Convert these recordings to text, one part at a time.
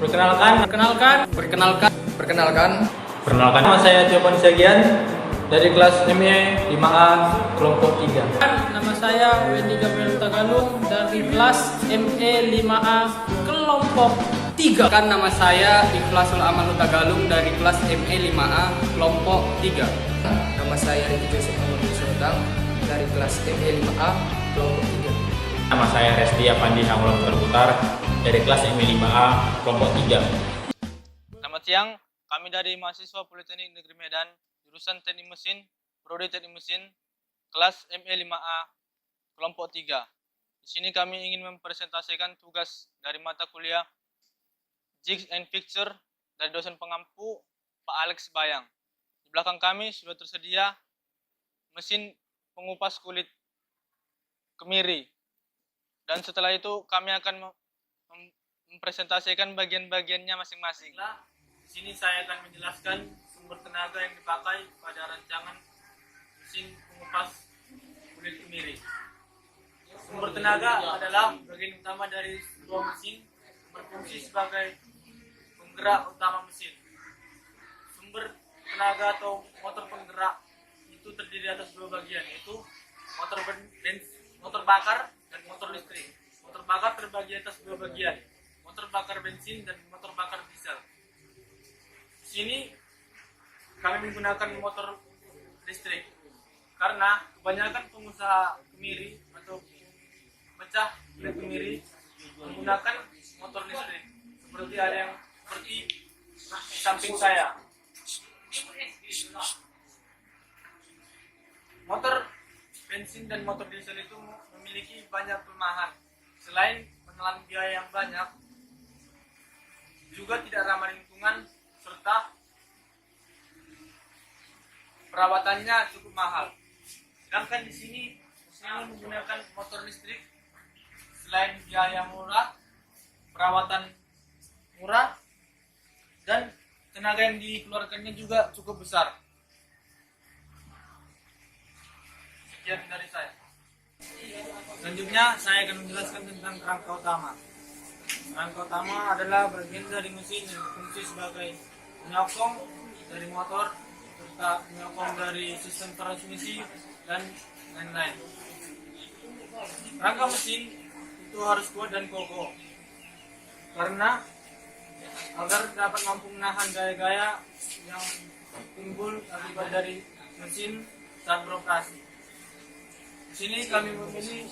Perkenalkan, nama saya Tiopan Segian dari kelas ME 5A kelompok 3. Nama saya Wendy Gabriel Tagalung dari kelas ME 5A kelompok 3. Nama saya Ikhlasul Amanul Tagalung dari kelas ME 5A kelompok 3. Nama saya Ricky Joseph Amadou Sotang dari kelas ME 5A kelompok 3. Nama saya Resti Apandi Hangulon Terputar dari kelas ME 5A kelompok 3. Selamat siang, kami dari mahasiswa Politeknik Negeri Medan, jurusan Teknik Mesin, Prodi Teknik Mesin, kelas ME 5A kelompok 3. Di sini kami ingin mempresentasikan tugas dari mata kuliah Jigs and Fixture dari dosen pengampu Pak Alex Bayang. Di belakang kami sudah tersedia mesin pengupas kulit kemiri. Dan setelah itu kami akan mempresentasikan bagian-bagiannya masing-masing. Di sini saya akan menjelaskan sumber tenaga yang dipakai pada rancangan mesin pengupas kulit kemiri. Sumber tenaga adalah bagian utama dari sebuah mesin, berfungsi sebagai penggerak utama mesin. Sumber tenaga atau motor penggerak itu terdiri atas dua bagian, yaitu motor bakar dan motor listrik. Motor bakar terbagi atas dua bagian, motor bakar bensin dan motor bakar diesel. Di sini kami menggunakan motor listrik karena kebanyakan pengusaha kemiri atau pecah kulit kemiri menggunakan motor listrik. Seperti ada yang seperti di samping saya. Motor bensin dan motor diesel itu memiliki banyak kelemahan. Selain menelan biaya yang banyak, juga tidak ramah lingkungan serta perawatannya cukup mahal. Sedangkan di sini saya menggunakan motor listrik, selain biaya murah, perawatan murah, dan tenaga yang dikeluarkannya juga cukup besar. Sekian dari saya. Selanjutnya saya akan menjelaskan tentang kerangka utama. Kerangka utama adalah bagian dari mesin yang berfungsi sebagai penyokong dari motor serta penyokong dari sistem transmisi dan lain-lain. Kerangka mesin itu harus kuat dan kokoh karena agar dapat mampu menahan gaya-gaya yang timbul akibat dari mesin saat beroperasi. Di sini kami memilih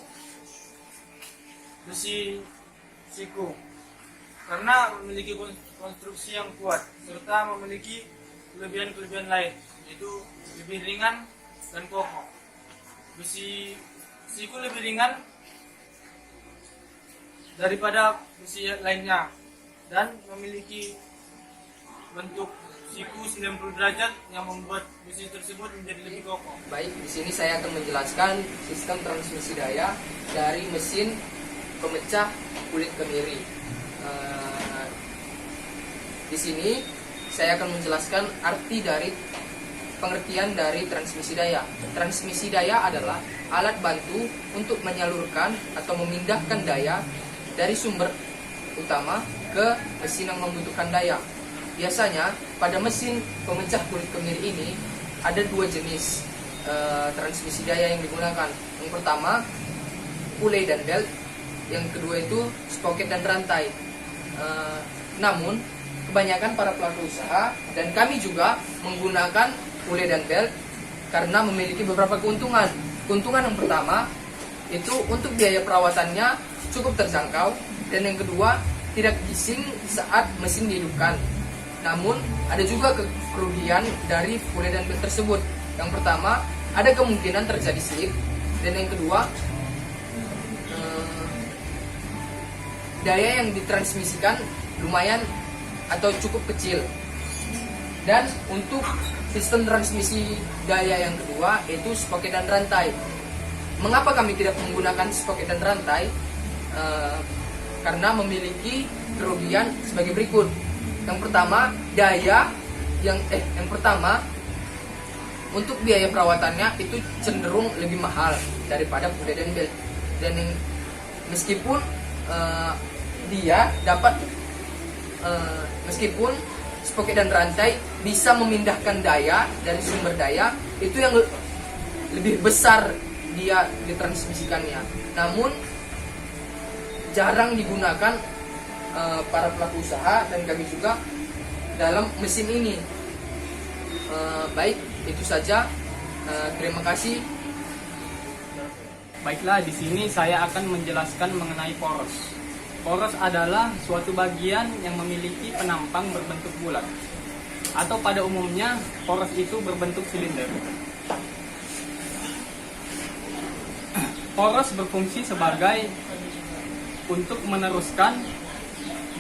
besi siku karena memiliki konstruksi yang kuat serta memiliki kelebihan-kelebihan lain, yaitu lebih ringan dan kokoh. Besi siku lebih ringan daripada besi lainnya dan memiliki bentuk siku 90 derajat yang membuat besi tersebut menjadi lebih kokoh. Baik, di sini saya akan menjelaskan sistem transmisi daya dari mesin pemecah kulit kemiri. Di sini saya akan menjelaskan arti dari pengertian dari transmisi daya. Transmisi daya adalah alat bantu untuk menyalurkan atau memindahkan daya dari sumber utama ke mesin yang membutuhkan daya. Biasanya pada mesin pemecah kulit kemiri ini ada dua jenis transmisi daya yang digunakan. Yang pertama pulley dan belt, yang kedua itu sprocket dan rantai. Namun kebanyakan para pelaku usaha dan kami juga menggunakan pulley dan belt karena memiliki beberapa keuntungan. Keuntungan yang pertama itu untuk biaya perawatannya cukup terjangkau, dan yang kedua tidak bising saat mesin dihidupkan. Namun ada juga kerugian dari pulley dan belt tersebut. Yang pertama ada kemungkinan terjadi slip, dan yang kedua daya yang ditransmisikan lumayan atau cukup kecil. Dan untuk sistem transmisi daya yang kedua yaitu sprocket dan rantai. Mengapa kami tidak menggunakan sprocket dan rantai? Karena memiliki kerugian sebagai berikut. Yang pertama, yang pertama untuk biaya perawatannya itu cenderung lebih mahal daripada pulley dan belt. Dan meskipun dia dapat meskipun sprocket dan rantai bisa memindahkan daya dari sumber daya itu yang lebih besar dia ditransmisikannya, namun jarang digunakan para pelaku usaha dan kami juga dalam mesin ini. Baik, itu saja. Terima kasih. Baiklah, di sini saya akan menjelaskan mengenai poros. Poros adalah suatu bagian yang memiliki penampang berbentuk bulat, atau pada umumnya poros itu berbentuk silinder. Poros berfungsi sebagai untuk meneruskan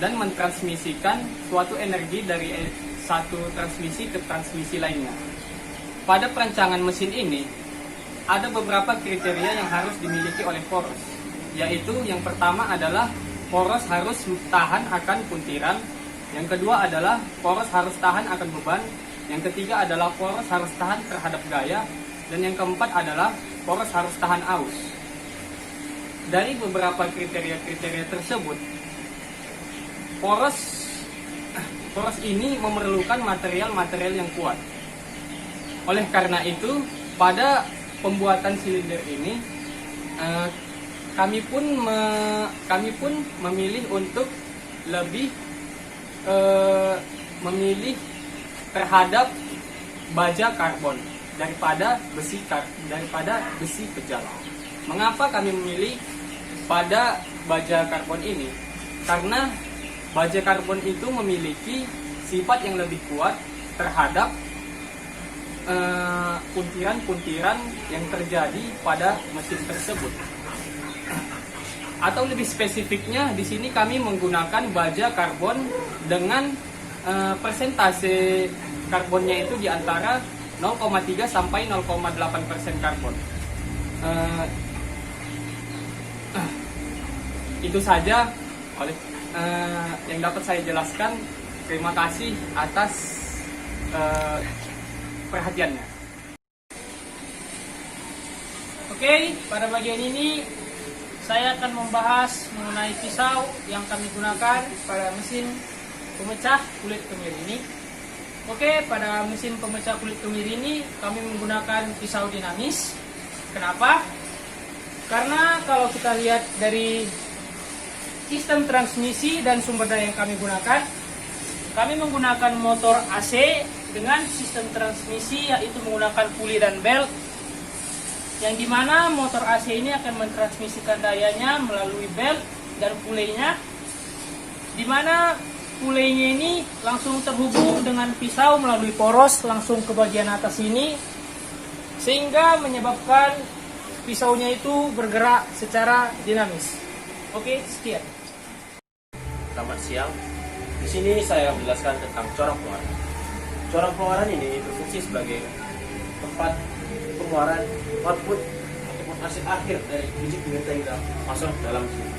dan mentransmisikan suatu energi dari satu transmisi ke transmisi lainnya. Pada perancangan mesin ini, ada beberapa kriteria yang harus dimiliki oleh poros, yaitu yang pertama adalah poros harus tahan akan puntiran, yang kedua adalah poros harus tahan akan beban, yang ketiga adalah poros harus tahan terhadap gaya, dan yang keempat adalah poros harus tahan aus. Dari beberapa kriteria-kriteria tersebut, poros ini memerlukan material-material yang kuat. Oleh karena itu, pada pembuatan silinder ini kami pun memilih untuk lebih memilih terhadap baja karbon daripada besi kejal. Mengapa kami memilih pada baja karbon ini? Karena baja karbon itu memiliki sifat yang lebih kuat terhadap puntiran-puntiran yang terjadi pada mesin tersebut. Atau lebih spesifiknya, di sini kami menggunakan baja karbon dengan persentase karbonnya itu di antara 0,3 sampai 0,8% karbon. Itu saja yang dapat saya jelaskan. Terima kasih atas perhatiannya. Oke, pada bagian ini saya akan membahas mengenai pisau yang kami gunakan pada mesin pemecah kulit kemiri ini. Oke, pada mesin pemecah kulit kemiri ini kami menggunakan pisau dinamis. Kenapa? Karena kalau kita lihat dari sistem transmisi dan sumber daya yang kami gunakan, kami menggunakan motor AC dengan sistem transmisi yaitu menggunakan puli dan belt, yang dimana motor AC ini akan mentransmisikan dayanya melalui belt dan pulinya, dimana pulinya ini langsung terhubung dengan pisau melalui poros langsung ke bagian atas ini, sehingga menyebabkan pisaunya itu bergerak secara dinamis. Oke, sekian. Selamat siang. Di sini saya menjelaskan tentang corong pengeluaran. Corong pengeluaran ini berfungsi sebagai tempat pengeluaran output ataupun hasil akhir dari biji kemiri yang masuk dalam mesin.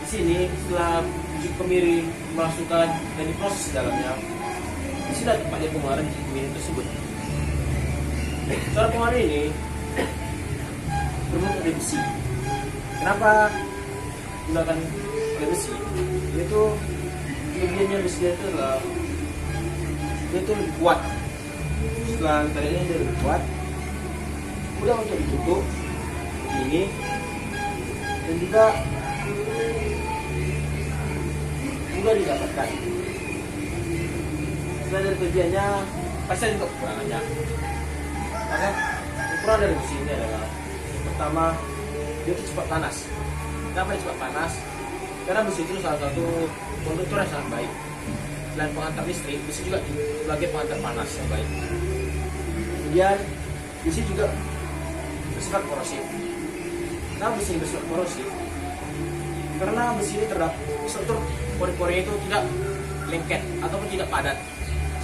Di sini setelah biji kemiri dimasukkan dan diproses di dalamnya, di sini ada tempatnya pengeluaran biji kemiri tersebut. Corong pengeluaran ini berbentuk dari besi. Kenapa gunakan oleh besi? Yaitu kelebihannya besi itu adalah itu lebih kuat. Setelah tadinya dia lebih kuat, mudah untuk ditutup ini, dan juga mudah didapatkan. Setelah dari kelebihannya, pasti ada juga kekurangannya. Maka kekurangan dari besi ini adalah yang pertama, dia itu cepat panas. Kenapa dia cepat panas? Karena besi itu salah satu konduktor yang sangat baik. Selain pengantar listrik, besi juga sebagai pengantar panas yang baik. Kemudian besi juga bersifat korosif. Kenapa besi ini bersifat korosif? Karena besi ini terdapat struktur pori-pori itu tidak lengket ataupun tidak padat,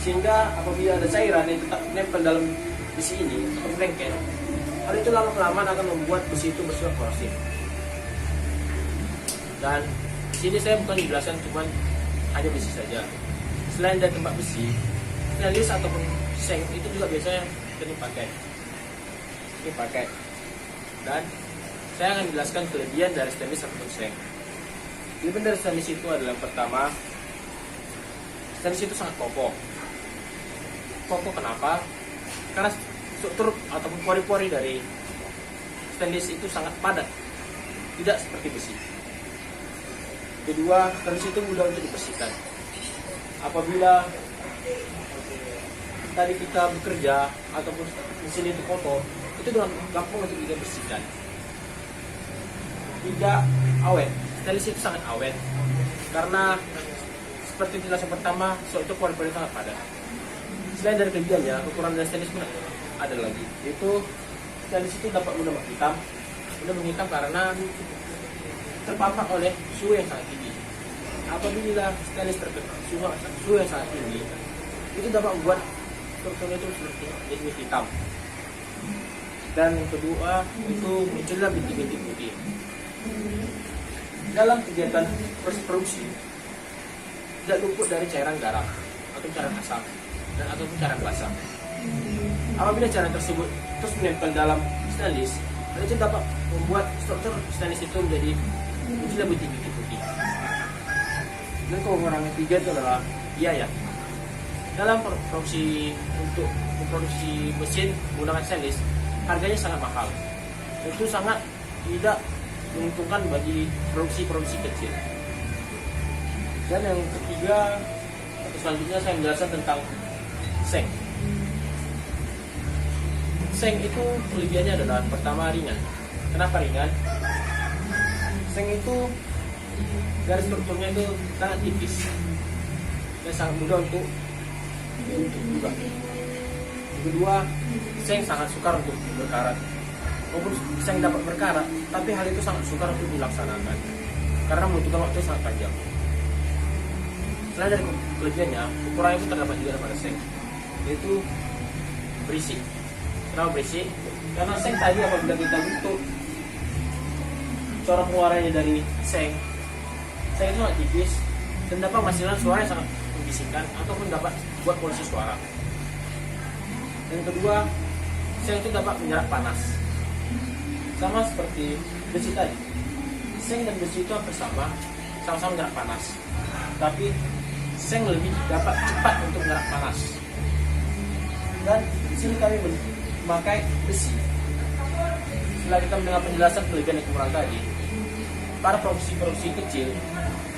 sehingga apabila ada cairan yang tetap nempel dalam besi ini atau lengket, hal itu lama-kelamaan akan membuat besi itu bersifat korosif. Dan di sini saya bukan menjelaskan cuma hanya besi saja. Selain dari tempat besi, stainless ataupun seng itu juga biasanya sering pakai. Dan saya akan menjelaskan kelebihan dari stainless ataupun seng. Kelebihan dari stainless itu adalah yang pertama, stainless itu sangat kokoh. Kokoh kenapa? Karena struktur ataupun pori-pori dari stainless itu sangat padat, tidak seperti besi. Kedua, stainless itu mudah untuk dibersihkan. Apabila tadi kita bekerja ataupun mesin itu kotor, itu dengan gampang untuk kita bersihkan. Tidak awet, stainless itu sangat awet karena seperti jelas yang pertama, itu pori-pori sangat padat. Selain dari kelebihannya, kekurangan dari stainless pun ada lagi, yaitu stainless itu dapat mudah menghitam karena terpapar oleh suhu yang sangat tinggi. Apabila stainless terkena suhu yang sangat tinggi, itu dapat membuat strukturnya itu jadi hitam. Dan yang kedua, itu muncullah bintik-bintik putih. Dalam kegiatan proses produksi, tidak luput dari cairan garam atau cairan asam dan ataupun cairan basah. Apabila cairan tersebut terus menempel dalam stainless, itu dapat membuat struktur stainless itu menjadi munculnya bintik-bintik putih. Dan kekurangan ketiga itu adalah biaya. Dalam produksi untuk memproduksi mesin menggunakan stainless, harganya sangat mahal. Itu sangat tidak menguntungkan bagi produksi kecil. Dan yang ketiga, atau selanjutnya saya menjelaskan tentang seng. Seng itu kelebihannya adalah pertama ringan. Kenapa ringan? Seng itu garis strukturnya itu sangat tipis dan sangat mudah untuk juga. Yang kedua, seng sangat sukar untuk berkarat. Walaupun seng dapat berkarat, tapi hal itu sangat sukar untuk dilaksanakan karena membutuhkan waktu sangat panjang. Selain dari kelebihannya, kekurangan itu terdapat juga pada seng, yaitu berisik. Kenapa berisik? Karena seng tadi apabila kita bentuk corak muaranya dari seng itu sangat tipis dan dapat menghasilkan suara yang sangat membisikkan ataupun dapat buat polusi suara. Dan kedua, seng itu dapat menyerap panas. Sama seperti besi tadi, seng dan besi itu hampir sama-sama menyerap panas. Tapi seng lebih dapat cepat untuk menyerap panas. Dan di sini kami memakai besi. Setelah kita mendengar penjelasan kelebihan dan kekurangan tadi, para produksi kecil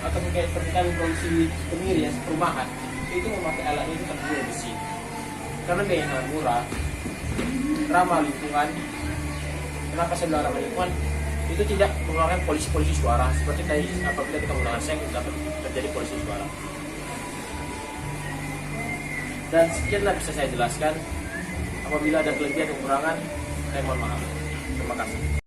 atau kayak seperti kami produksi kemiri yang perumahan, itu memakai alat itu terdiri dari besi. Karena biaya yang murah, ramah lingkungan. Kenapa saya bilang ramah lingkungan? Itu tidak mengeluarkan polusi suara seperti tadi apabila kita menggunakan seng dapat terjadi polusi suara. Dan sekianlah bisa saya jelaskan. Apabila ada kelebihan dan kekurangan, saya mohon maaf. Terima kasih.